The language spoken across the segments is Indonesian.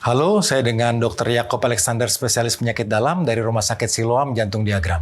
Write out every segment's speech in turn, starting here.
Halo, saya dengan Dr. Yakob Alexander, spesialis penyakit dalam dari Rumah Sakit Siloam Jantung Diagram.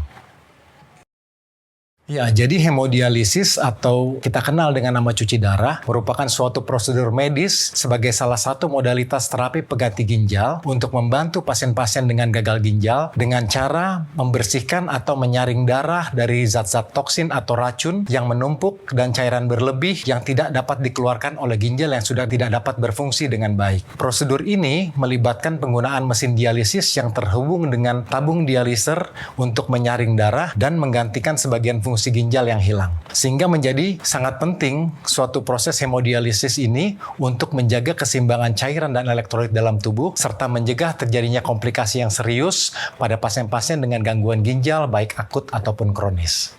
Ya, jadi hemodialisis atau kita kenal dengan nama cuci darah merupakan suatu prosedur medis sebagai salah satu modalitas terapi pengganti ginjal untuk membantu pasien-pasien dengan gagal ginjal dengan cara membersihkan atau menyaring darah dari zat-zat toksin atau racun yang menumpuk dan cairan berlebih yang tidak dapat dikeluarkan oleh ginjal yang sudah tidak dapat berfungsi dengan baik. Prosedur ini melibatkan penggunaan mesin dialisis yang terhubung dengan tabung dialiser untuk menyaring darah dan menggantikan sebagian fungsi ginjal yang hilang. Sehingga menjadi sangat penting suatu proses hemodialisis ini untuk menjaga keseimbangan cairan dan elektrolit dalam tubuh serta mencegah terjadinya komplikasi yang serius pada pasien-pasien dengan gangguan ginjal baik akut ataupun kronis.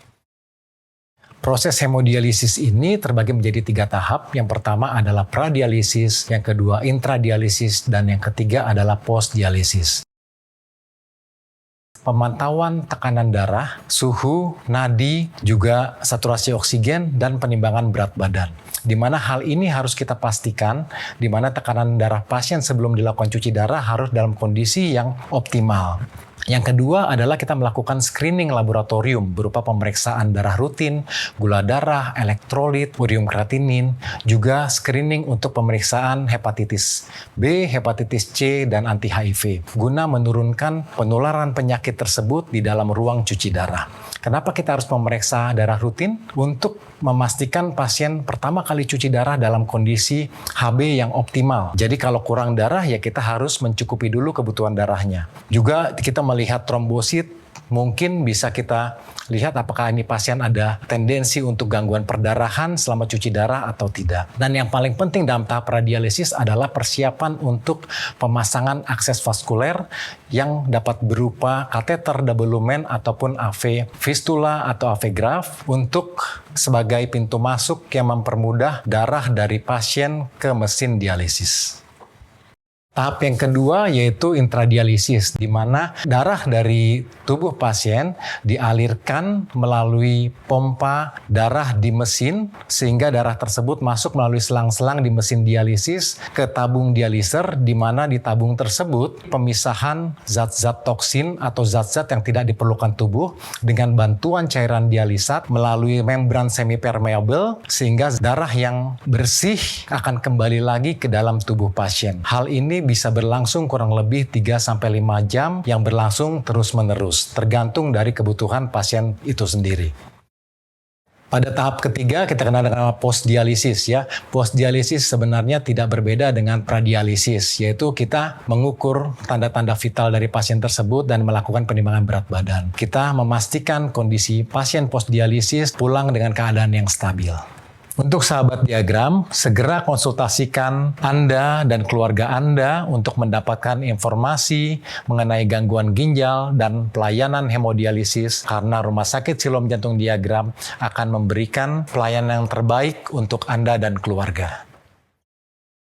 Proses hemodialisis ini terbagi menjadi 3 tahap. Yang pertama adalah pradialisis, yang kedua intradialisis, dan yang ketiga adalah postdialisis. Pemantauan tekanan darah, suhu, nadi, juga saturasi oksigen, dan penimbangan berat badan. Di mana hal ini harus kita pastikan, di mana tekanan darah pasien sebelum dilakukan cuci darah harus dalam kondisi yang optimal. Yang kedua adalah kita melakukan screening laboratorium berupa pemeriksaan darah rutin, gula darah, elektrolit, urium kreatinin, juga screening untuk pemeriksaan hepatitis B, hepatitis C, dan anti-HIV, guna menurunkan penularan penyakit tersebut di dalam ruang cuci darah. Kenapa kita harus memeriksa darah rutin? Untuk memastikan pasien pertama kali cuci darah dalam kondisi HB yang optimal. Jadi kalau kurang darah ya kita harus mencukupi dulu kebutuhan darahnya. Juga kita melihat trombosit, mungkin bisa kita lihat apakah ini pasien ada tendensi untuk gangguan perdarahan selama cuci darah atau tidak. Dan yang paling penting dalam tahap radialisis adalah persiapan untuk pemasangan akses vaskuler yang dapat berupa kateter double lumen ataupun AV fistula atau AV graft untuk sebagai pintu masuk yang mempermudah darah dari pasien ke mesin dialisis. Tahap yang kedua yaitu intradialisis, di mana darah dari tubuh pasien dialirkan melalui pompa darah di mesin, sehingga darah tersebut masuk melalui selang-selang di mesin dialisis ke tabung dialiser, di mana di tabung tersebut pemisahan zat-zat toksin atau zat-zat yang tidak diperlukan tubuh dengan bantuan cairan dialisat melalui membran semipermeable, sehingga darah yang bersih akan kembali lagi ke dalam tubuh pasien. Hal ini bisa berlangsung kurang lebih 3-5 jam yang berlangsung terus-menerus, tergantung dari kebutuhan pasien itu sendiri. Pada tahap ketiga kita kenal dengan postdialisis ya. Postdialisis sebenarnya tidak berbeda dengan pradialisis, yaitu kita mengukur tanda-tanda vital dari pasien tersebut dan melakukan penimbangan berat badan. Kita memastikan kondisi pasien postdialisis pulang dengan keadaan yang stabil. Untuk sahabat diagram, segera konsultasikan Anda dan keluarga Anda untuk mendapatkan informasi mengenai gangguan ginjal dan pelayanan hemodialisis, karena Rumah Sakit Siloam Jantung Diagram akan memberikan pelayanan yang terbaik untuk Anda dan keluarga.